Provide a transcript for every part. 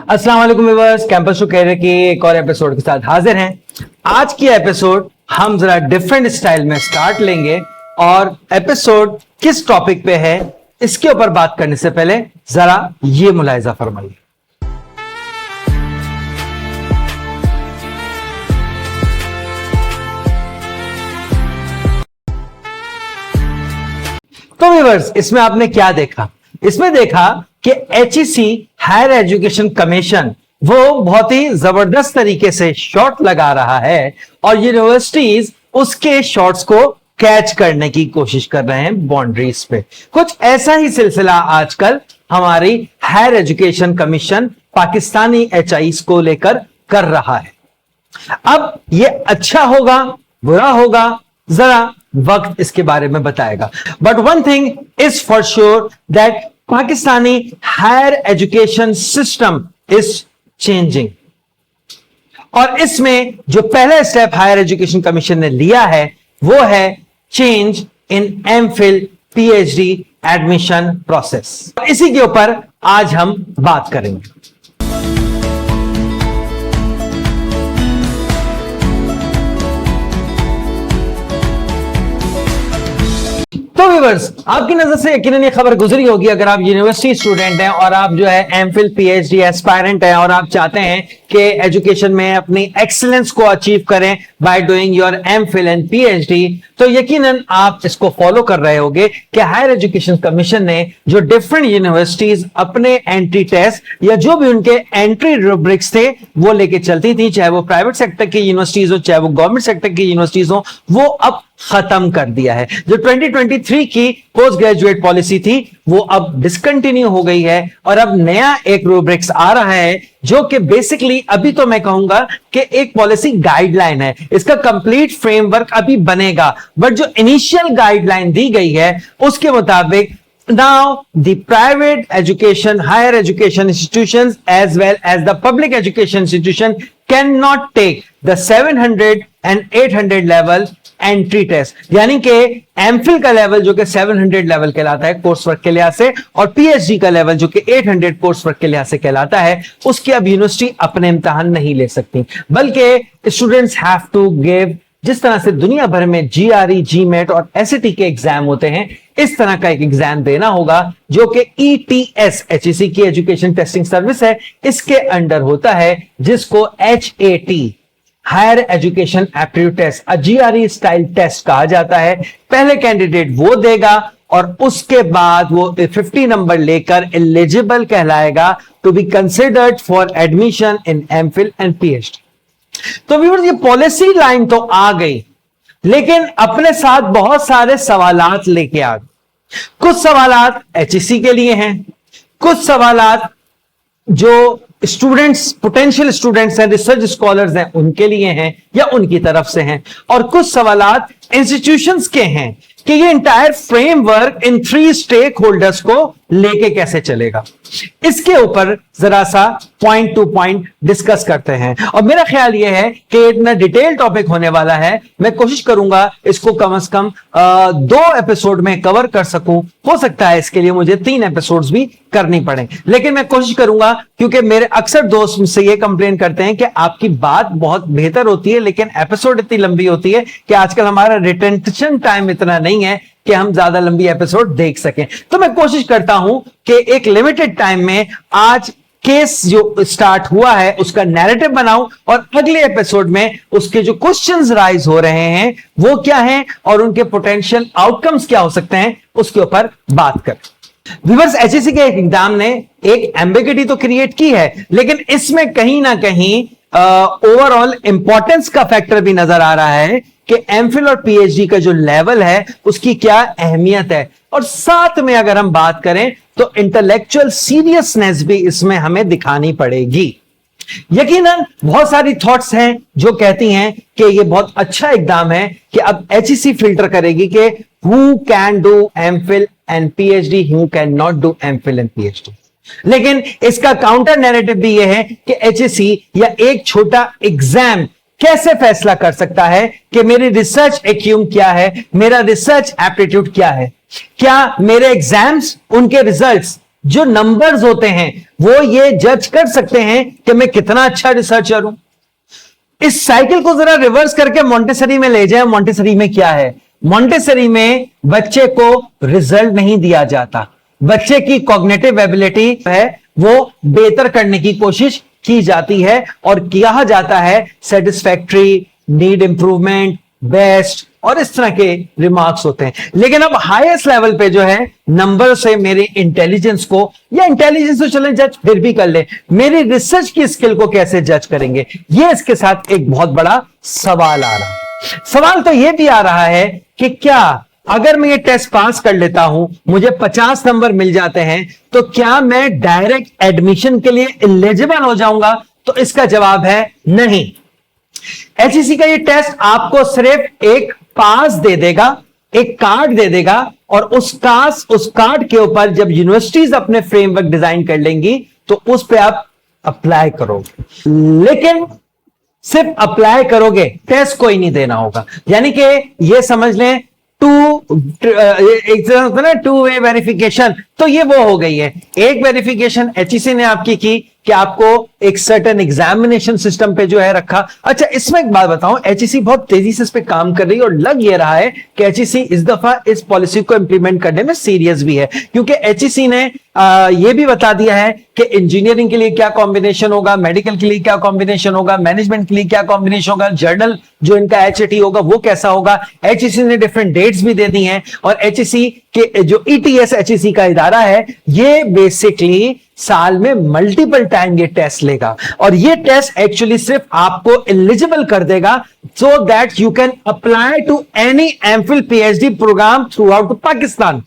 अस्सलाम वालेकुम viewers, campus to career के एक और एपिसोड के साथ हाजिर हैं। आज की एपिसोड हम जरा डिफरेंट स्टाइल में स्टार्ट लेंगे और एपिसोड किस टॉपिक पे है इसके ऊपर बात करने से पहले जरा ये मुलाहिजा फरमाइए। तो व्यूअर्स, इसमें आपने क्या देखा? इसमें देखा कि एचईसी हायर एजुकेशन कमीशन वो बहुत ही जबरदस्त तरीके से शॉट लगा रहा है और यूनिवर्सिटीज उसके शॉट्स को कैच करने की कोशिश कर रहे हैं बाउंड्रीज पे। कुछ ऐसा ही सिलसिला आजकल हमारी हायर एजुकेशन कमीशन पाकिस्तानी एचआईस को लेकर कर रहा है। अब ये अच्छा होगा बुरा होगा जरा वक्त इसके बारे में बताएगा, but one thing is for sure that Pakistani higher education system is changing. और इसमें जो पहला स्टेप हायर एजुकेशन कमीशन ने लिया है वो है change in MPhil PhD admission process. इसी के ऊपर आज हम बात करेंगे। तो व्यूअर्स, आपकी नजर से यकीनन ये खबर गुजरी होगी, अगर आप यूनिवर्सिटी स्टूडेंट हैं और आप जो है एमफिल पीएचडी एस्पायरेंट हैं और आप चाहते हैं कि एजुकेशन में अपनी एक्सीलेंस को अचीव करें by doing your MPhil and PhD, तो यकीनन आप इसको फॉलो कर रहे होंगे कि हायर एजुकेशन कमीशन ने जो डिफरेंट यूनिवर्सिटीज अपने एंट्री टेस्ट या जो भी उनके एंट्री रूब्रिक्स थे वो लेके चलती थी, चाहे वो प्राइवेट सेक्टर की यूनिवर्सिटीज हो चाहे वो गवर्नमेंट सेक्टर की यूनिवर्सिटीज हो, वो अब खत्म कर दिया है। जो 2023 की पोस्ट ग्रेजुएट पॉलिसी थी वो अब डिसकंटिन्यू हो गई है और अब नया एक रूब्रिक्स आ रहा है जो कि बेसिकली अभी तो मैं कहूंगा कि एक पॉलिसी गाइडलाइन है। इसका कंप्लीट फ्रेमवर्क अभी बनेगा, बट जो इनिशियल गाइडलाइन दी गई है उसके मुताबिक now the private education higher education institutions as well as the public education institution cannot take the 700 and 800 level entry test, यानी कि एमफिल का लेवल जो कि 700 लेवल कहलाता है कोर्स वर्क के लिहाज से और पीएचडी का लेवल जो कि 800 कोर्स वर्क के लिहाज से कहलाता है, उसकी अब यूनिवर्सिटी अपने इम्तिहान नहीं ले सकती, बल्कि स्टूडेंट्स हैव टू गिव, जिस तरह से दुनिया भर में जीआरई, जीमेट और एसएटी के एग्जाम होते हैं, इस तरह का एक एग्जाम देना होगा जो कि ईटीएस एचईसी की एजुकेशन टेस्टिंग सर्विस है, इसके अंडर होता है, जिसको HAT higher education aptitude test GRE style test कहा जाता है। पहले कैंडिडेट वो देगा और उसके बाद वो 50 नंबर लेकर एलिजिबल कहलाएगा to be considered for admission in MPhil and PhD. तो व्यूअर्स, ये पॉलिसी लाइन तो आ गई, लेकिन अपने साथ बहुत सारे सवालात लेके आ गए। कुछ सवालात एचईसी के लिए हैं, कुछ सवालात जो स्टूडेंट्स, पोटेंशियल स्टूडेंट्स हैं, रिसर्च स्कॉलर्स हैं, उनके लिए हैं या उनकी तरफ से हैं, और कुछ सवालात इंस्टीट्यूशंस के हैं कि ये entire framework in 3 stakeholders को लेके कैसे चलेगा। इसके ऊपर जरा सा पॉइंट टू पॉइंट डिस्कस करते हैं और मेरा ख्याल यह है कि इतना डिटेल टॉपिक होने वाला है, मैं कोशिश करूंगा इसको कम से कम 2 एपिसोड में कवर कर सकूं। हो सकता है इसके लिए मुझे 3 एपिसोड्स भी करनी पड़े, लेकिन मैं कोशिश करूंगा, क्योंकि मेरे अक्सर दोस्त मुझसे ये कंप्लेन करते हैं कि आपकी बात बहुत बेहतर होती है लेकिन एपिसोड इतनी लंबी होती है कि आजकल हमारा रिटेंशन टाइम इतना नहीं है कि हम ज्यादा लंबी एपिसोड देख सकें। तो मैं कोशिश करता हूं कि एक लिमिटेड टाइम में आज केस जो स्टार्ट हुआ है उसका नैरेटिव बनाऊं और अगले एपिसोड में उसके जो क्वेश्चंस राइज हो रहे हैं वो क्या हैं और उनके पोटेंशियल आउटकम्स क्या हो सकते हैं उसके ऊपर बात करें। व्यूअर्स, एचईसी के एग्जाम ने एक एम्बिग्युइटी तो क्रिएट की है, लेकिन इसमें कहीं ना कहीं ओवरऑल इंपॉर्टेंस का फैक्टर भी नजर आ रहा है कि एमफिल और पीएचडी का जो लेवल है उसकी क्या अहमियत है, और साथ में अगर हम बात करें तो इंटेलेक्चुअल सीरियसनेस भी इसमें हमें दिखानी पड़ेगी। यकीनन बहुत सारी थॉट्स हैं जो कहती हैं कि ये बहुत अच्छा एग्जाम है कि अब एचईसी फिल्टर करेगी कि who can do MPhil and PhD, who can not do MPhil and PhD. लेकिन इसका काउंटर नैरेटिव भी यह है कि एचईसी या एक छोटा एग्जाम कैसे फैसला कर सकता है कि मेरी रिसर्च एक्यूम क्या है, मेरा रिसर्च एप्टीट्यूड क्या है, क्या मेरे एग्जाम्स, उनके रिजल्ट्स जो नंबर्स होते हैं वो ये जज कर सकते हैं कि मैं कितना अच्छा रिसर्चर हूं। इस साइकिल को जरा रिवर्स करके मॉन्टेसरी में ले जाए। मॉन्टेसरी में क्या है? मॉन्टेसरी में बच्चे को रिजल्ट नहीं दिया जाता, बच्चे की कॉग्निटिव एबिलिटी है वो बेहतर करने की कोशिश की जाती है और कहा जाता है सेटिस्फैक्ट्री, नीड इंप्रूवमेंट, बेस्ट और इस तरह के रिमार्क्स होते हैं। लेकिन अब हाईएस्ट लेवल पे जो है नंबर से मेरे इंटेलिजेंस को, या इंटेलिजेंस तो चलें जज फिर भी कर ले, मेरी रिसर्च की स्किल को कैसे जज करेंगे? ये इसके साथ एक बहुत बड़ा सवाल आ रहा है। सवाल तो यह भी आ रहा है कि क्या अगर मैं ये टेस्ट पास कर लेता हूं, मुझे 50 नंबर मिल जाते हैं, तो क्या मैं डायरेक्ट एडमिशन के लिए एलिजिबल हो जाऊंगा? तो इसका जवाब है नहीं। एचईसी का ये टेस्ट आपको सिर्फ एक पास दे देगा, एक कार्ड दे देगा, और उस कार्ड के ऊपर जब यूनिवर्सिटीज अपने फ्रेमवर्क डिजाइन कर लेंगी तो उस पर आप अप्लाई करोगे। लेकिन सिर्फ अप्लाई करोगे, टेस्ट कोई नहीं देना होगा। यानी कि ये समझ लें टू वे वेरिफिकेशन, तो ये वो हो गई है। एक वेरिफिकेशन एचईसी ने आपकी की कि आपको एक सर्टेन एग्जामिनेशन सिस्टम पे जो है रखा। अच्छा, इसमें एक बात बताऊं, एचईसी बहुत तेजी से इस पे काम कर रही है और लग ये रहा है कि एचईसी इस दफा इस पॉलिसी को इंप्लीमेंट करने में सीरियस भी है, क्योंकि एचईसी ने ये भी बता दिया है कि इंजीनियरिंग के लिए क्या कॉम्बिनेशन होगा, मेडिकल के लिए क्या कॉम्बिनेशन होगा, मैनेजमेंट के लिए क्या कॉम्बिनेशन होगा, जर्नल जो इनका एचएटी होगा वो कैसा होगा। एचईसी ने डिफरेंट डेट्स भी दे दी हैं, और एचईसी के जो ईटीएस एचईसी का इदारा है ये बेसिकली साल में मल्टीपल टाइम ये टेस्ट लेगा, और ये टेस्ट एक्चुअली सिर्फ आपको एलिजिबल कर देगा so that you can apply to any MPhil PhD program throughout Pakistan.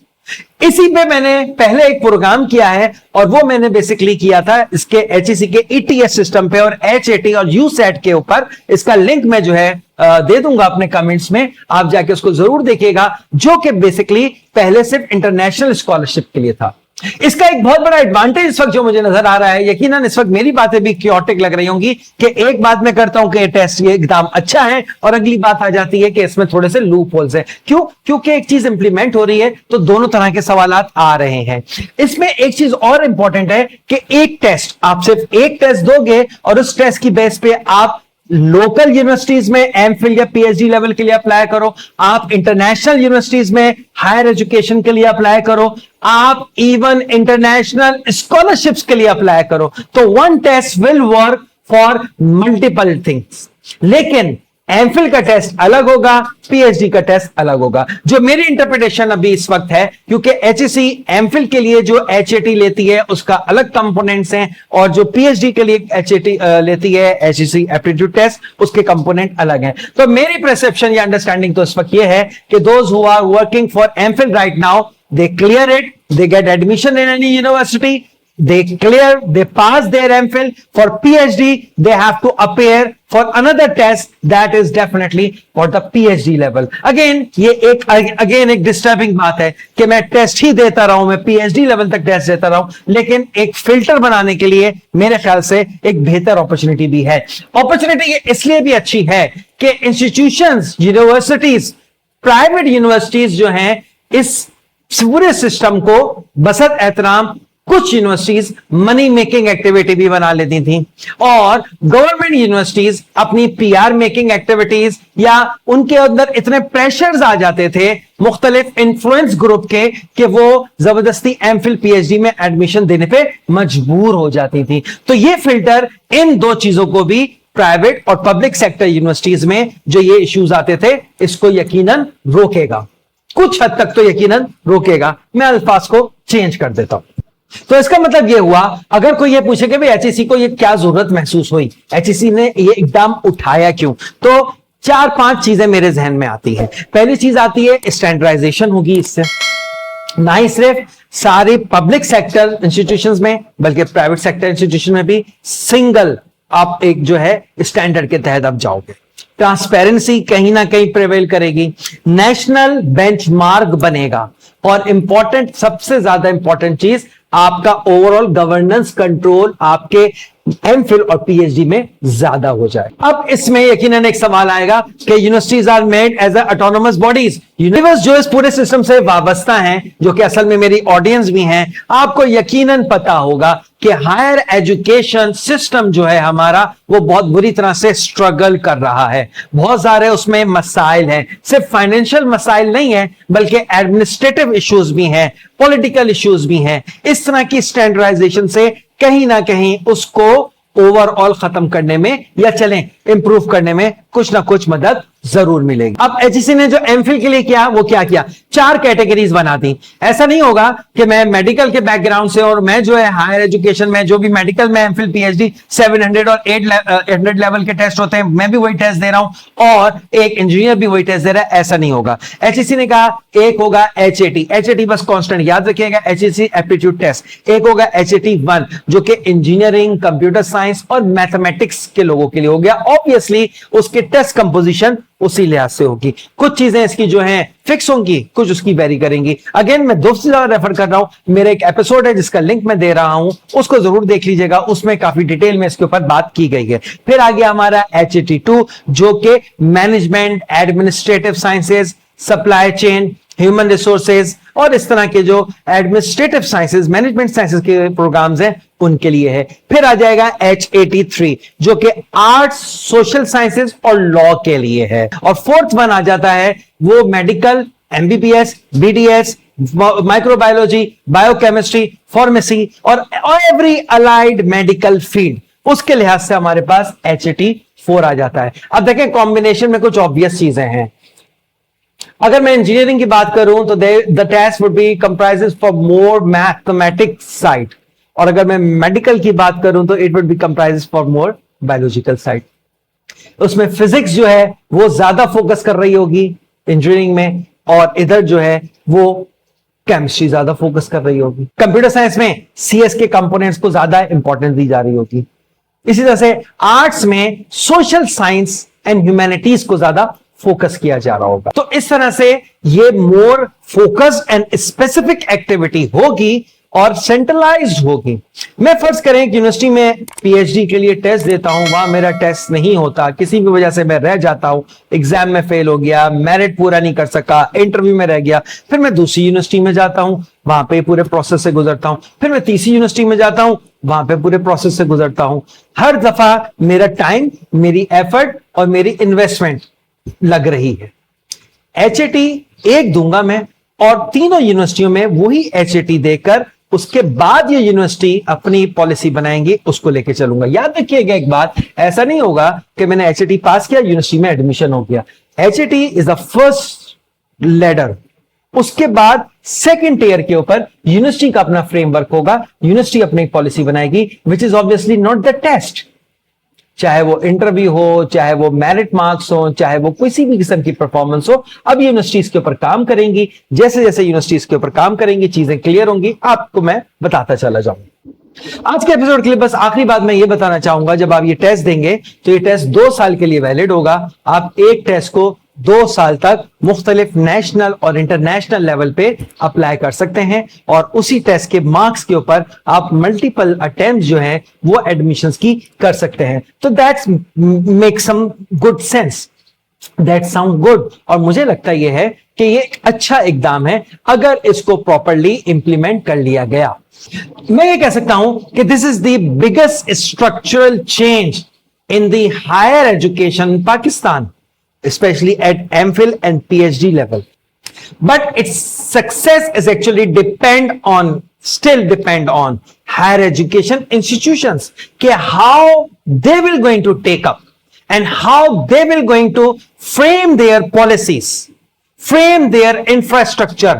इसी पे मैंने पहले एक प्रोग्राम किया है, और वो मैंने बेसिकली किया था इसके एचईसी के ईटीएस सिस्टम पे और एचएटी और यूसेट के ऊपर। इसका लिंक मैं जो है दे दूंगा अपने कमेंट्स में, आप जाके उसको जरूर देखिएगा, जो कि बेसिकली पहले सिर्फ इंटरनेशनल स्कॉलरशिप के लिए था। इसका एक बहुत बड़ा एडवांटेज इस वक्त जो मुझे नजर आ रहा है, यकीनन इस वक्त मेरी बातें भी क्योटिक लग रही होंगी कि एक बात मैं करता हूं कि टेस्ट ये एकदम अच्छा है, और अगली बात आ जाती है कि इसमें थोड़े से लूप होल्स हैं। क्यों? क्योंकि एक चीज इंप्लीमेंट हो रही है तो दोनों तरह के सवालात आ रहे हैं। इसमें एक चीज और इंपॉर्टेंट है कि एक टेस्ट, आप सिर्फ एक टेस्ट दोगे और उस टेस्ट की बेस पे आप लोकल यूनिवर्सिटीज में एमफिल या पीएचडी लेवल के लिए अप्लाई करो, आप इंटरनेशनल यूनिवर्सिटीज में हायर एजुकेशन के लिए अप्लाई करो, आप इवन इंटरनेशनल स्कॉलरशिप्स के लिए अप्लाई करो। तो one test will work for multiple things. लेकिन एमफिल का टेस्ट अलग होगा, पीएचडी का टेस्ट अलग होगा। जो मेरी इंटरप्रिटेशन अभी इस वक्त है, क्योंकि एचईसी एमफिल के लिए जो एचएटी लेती है उसका अलग कंपोनेंट्स हैं, और जो पीएचडी के लिए एचएटी लेती है एचईसी एप्टीट्यूड टेस्ट, उसके कंपोनेंट अलग हैं। तो मेरी परसेप्शन या अंडरस्टैंडिंग तो इस वक्त ये है कि those who are working for MPhil right now, they clear it, they get admission in any university, they clear, they pass their MPhil. For PhD, they have to appear for another test that is definitely for the PhD level. Again, ये एक disturbing बात है कि मैं test ही देता रहूं, मैं PhD level तक टेस्ट देता रहूं, लेकिन एक फिल्टर बनाने के लिए मेरे ख्याल से एक बेहतर अपॉर्चुनिटी भी है। अपॉर्चुनिटी इसलिए भी अच्छी है कि इंस्टीट्यूशंस, यूनिवर्सिटीज, प्राइवेट यूनिवर्सिटीज जो हैं इस पूरे सिस्टम को बसत एहतराम कुछ यूनिवर्सिटीज मनी मेकिंग एक्टिविटी भी बना लेती थी, और गवर्नमेंट यूनिवर्सिटीज अपनी पीआर मेकिंग एक्टिविटीज या उनके अंदर इतने प्रेशर्स आ जाते थे मुख्तलिफ इन्फ्लुएंस ग्रुप के कि वो जबरदस्ती एमफिल पीएचडी में एडमिशन देने पे मजबूर हो जाती थी। तो ये फिल्टर इन दो चीजों को भी, प्राइवेट और पब्लिक सेक्टर यूनिवर्सिटीज में जो ये इश्यूज आते थे, इसको यकीनन रोकेगा, कुछ हद तक तो यकीनन रोकेगा। मैं अल्फाज को चेंज कर देता हूं। तो इसका मतलब यह हुआ, अगर कोई ये पूछे कि भाई एचईसी को ये क्या जरूरत महसूस हुई, एचईसी ने ये एकदम उठाया क्यों, तो 4-5 चीजें मेरे जहन में आती है। पहली चीज आती है स्टैंडर्डाइजेशन होगी इससे, ना ही सिर्फ सारे पब्लिक सेक्टर इंस्टीट्यूशंस में बल्कि प्राइवेट सेक्टर इंस्टीट्यूशन में भी सिंगल आप एक जो है स्टैंडर्ड के तहत आप जाओगे। ट्रांसपेरेंसी कहीं ना कहीं प्रिवेल करेगी, नेशनल बेंचमार्क बनेगा, और इंपॉर्टेंट, सबसे ज्यादा इंपॉर्टेंट चीज, आपका ओवरऑल गवर्नेंस कंट्रोल, आपके एमफिल और पीएचडी में ज्यादा हो जाए। अब इसमें यकीनन एक सवाल आएगा कि universities are made as autonomous bodies, universe जो इस पूरे सिस्टम से वाबस्ता हैं, जो कि असल में मेरी ऑडियंस भी हैं, आपको यकीनन पता होगा कि हायर एजुकेशन सिस्टम जो है हमारा वो बहुत बुरी तरह से स्ट्रगल कर रहा है। बहुत सारे उसमें मसाइल हैं, सिर्फ फाइनेंशियल मसाइल नहीं है बल्कि एडमिनिस्ट्रेटिव इश्यूज भी हैं, पॉलिटिकल इश्यूज भी हैं। इस तरह की स्टैंडर्डाइजेशन से कहीं ना कहीं उसको ओवरऑल खत्म करने में या चलें इंप्रूव करने में कुछ ना कुछ मदद जरूर मिलेगी। अब एचईसी ने जो एमफिल के लिए किया वो क्या किया, 4 कैटेगरीज बना दी। ऐसा नहीं होगा कि मैं मेडिकल के बैकग्राउंड से और मैं जो है हायर एजुकेशन में जो भी मेडिकल में एमफिल पीएचडी 700 और 800 लेवल के टेस्ट होते हैं, मैं भी वही टेस्ट दे रहा हूं और एक इंजीनियर भी वही टेस्ट दे रहा है, ऐसा नहीं होगा। एचईसी ने कहा एक होगा एचएटी, एचएटी बस कांस्टेंट याद रखिएगा, एचईसी एप्टीट्यूड टेस्ट। एक होगा एचएटी 1 जो कि इंजीनियरिंग, कंप्यूटर साइंस और मैथमेटिक्स के लोगों के लिए हो गया। ऑब्वियसली उसके टेस्ट कंपोजिशन उसी लिहाज से होगी, कुछ चीजें इसकी जो हैं फिक्स होंगी, कुछ उसकी वेरी करेंगी। अगेन मैं दोस्तों रेफर कर रहा हूं, मेरा एक एपिसोड है जिसका लिंक मैं दे रहा हूं, उसको जरूर देख लीजिएगा, उसमें काफी डिटेल में इसके ऊपर बात की गई है। फिर आ गया हमारा HAT2 जो कि management, administrative sciences, supply chain, human resources और इस तरह के जो एडमिनिस्ट्रेटिव साइंसेज, मैनेजमेंट साइंसेज के प्रोग्राम्स हैं उनके लिए है। फिर आ जाएगा HAT3 जो कि आर्ट्स, सोशल साइंसेज और लॉ के लिए है। और फोर्थ वन आ जाता है वो medical, MBBS, BDS, microbiology, biochemistry, pharmacy और एवरी अलाइड मेडिकल फील्ड, उसके लिहाज से हमारे पास HAT4 आ जाता है। अब देखें कॉम्बिनेशन में कुछ ऑब्वियस चीजें हैं। अगर मैं इंजीनियरिंग की बात करूं तो the test would be comprises for more mathematics side, और अगर मैं मेडिकल की बात करूं तो it would be comprises for more biological side. उसमें फिजिक्स जो है वो ज्यादा फोकस कर रही होगी इंजीनियरिंग में, और इधर जो है वो केमिस्ट्री ज्यादा फोकस कर रही होगी। कंप्यूटर साइंस में CS के कंपोनेंट्स को ज्यादा इंपॉर्टेंस दी जा रही होगी। इसी तरह से आर्ट्स में सोशल साइंस एंड ह्यूमैनिटीज को ज्यादा फोकस किया जा रहा होगा। तो इस तरह से ये more focus and specific activity होगी और सेंट्रलाइज्ड होगी। मैं फर्ज करें कि यूनिवर्सिटी में पीएचडी के लिए टेस्ट देता हूं, वहां मेरा टेस्ट नहीं होता, किसी भी वजह से मैं रह जाता हूं, एग्जाम में फेल हो गया, मेरिट पूरा नहीं कर सका, इंटरव्यू में रह गया, फिर मैं दूसरी यूनिवर्सिटी में जाता हूं, वहां पे पूरे प्रोसेस से गुजरता हूं, फिर मैं तीसरी यूनिवर्सिटी में जाता हूं, वहां पे पूरे प्रोसेस से गुजरता हूं। हर दफा मेरा टाइम, मेरी एफर्ट और मेरी इन्वेस्टमेंट लग रही है। HAT एक दूंगा मैं और तीनों यूनिवर्सिटियों में वही HAT देकर उसके बाद ये यूनिवर्सिटी अपनी पॉलिसी बनाएंगी, उसको लेके चलूंगा। याद रखिएगा एक बात, ऐसा नहीं होगा कि मैंने HAT पास किया, यूनिवर्सिटी में एडमिशन हो गया। HAT is the first ladder, उसके बाद सेकंड टियर के ऊपर यूनिवर्सिटी का अपना फ्रेमवर्क होगा, यूनिवर्सिटी अपनी पॉलिसी बनाएगी, which is obviously not the test. चाहे वो इंटरव्यू हो, चाहे वो मेरिट मार्क्स हो, चाहे वो किसी भी किस्म की परफॉर्मेंस हो, अब यूनिवर्सिटीज के ऊपर काम करेंगी। जैसे जैसे यूनिवर्सिटीज के ऊपर काम करेंगी चीजें क्लियर होंगी, आपको मैं बताता चला जाऊंगा। आज के एपिसोड के लिए बस आखिरी बात मैं ये बताना चाहूंगा, जब आप ये टेस्ट देंगे तो ये टेस्ट 2 साल के लिए वैलिड होगा। आप एक टेस्ट को 2 साल तक मुख्तलिफ नेशनल और इंटरनेशनल लेवल पे अप्लाई कर सकते हैं, और उसी टेस्ट के मार्क्स के ऊपर आप मल्टीपल अटेम्प्ट जो है वो एडमिशंस की कर सकते हैं। तो that's make some good sense, that sound good, और मुझे लगता यह है कि ये अच्छा इकदाम है अगर इसको प्रॉपरली इंप्लीमेंट कर लिया गया। मैं ये कह सकता हूं कि this is the biggest structural change in the higher education in Pakistan, especially at MPhil and PhD level. But its success is actually still depend on higher education institutions, कि how they will going to take up and how they will going to frame their policies, frame their infrastructure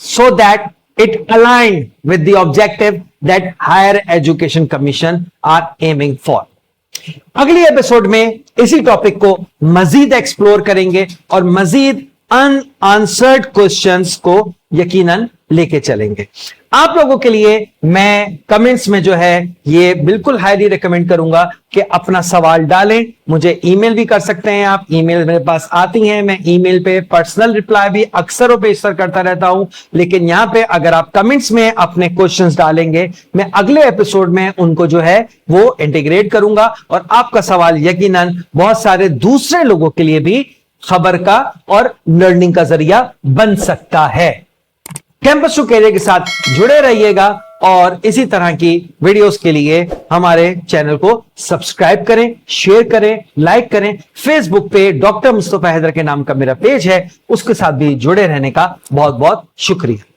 so that it aligned with the objective that Higher Education Commission are aiming for. अगली episode में इसी topic को मजीद explore करेंगे और मजीद unanswered questions को यकीनन लेके चलेंगे। आप लोगों के लिए मैं कमेंट्स में जो है ये बिल्कुल हाईली रिकमेंड करूंगा कि अपना सवाल डालें। मुझे ईमेल भी कर सकते हैं आप, ईमेल मेरे पास आती हैं, मैं ईमेल पे पर्सनल रिप्लाई भी अक्सर और बेशतर करता रहता हूं। लेकिन यहां पे अगर आप कमेंट्स में अपने क्वेश्चंस डालेंगे, मैं अगले एपिसोड में उनको जो है वो इंटीग्रेट करूंगा और आपका सवाल यकीनन बहुत सारे दूसरे लोगों के लिए भी खबर का और लर्निंग का जरिया बन सकता है। कैंपस टू कैरियर के साथ जुड़े रहिएगा और इसी तरह की वीडियोस के लिए हमारे चैनल को सब्सक्राइब करें, शेयर करें, लाइक करें। फेसबुक पे डॉक्टर मुस्तफा हैदर के नाम का मेरा पेज है, उसके साथ भी जुड़े रहने का बहुत बहुत शुक्रिया।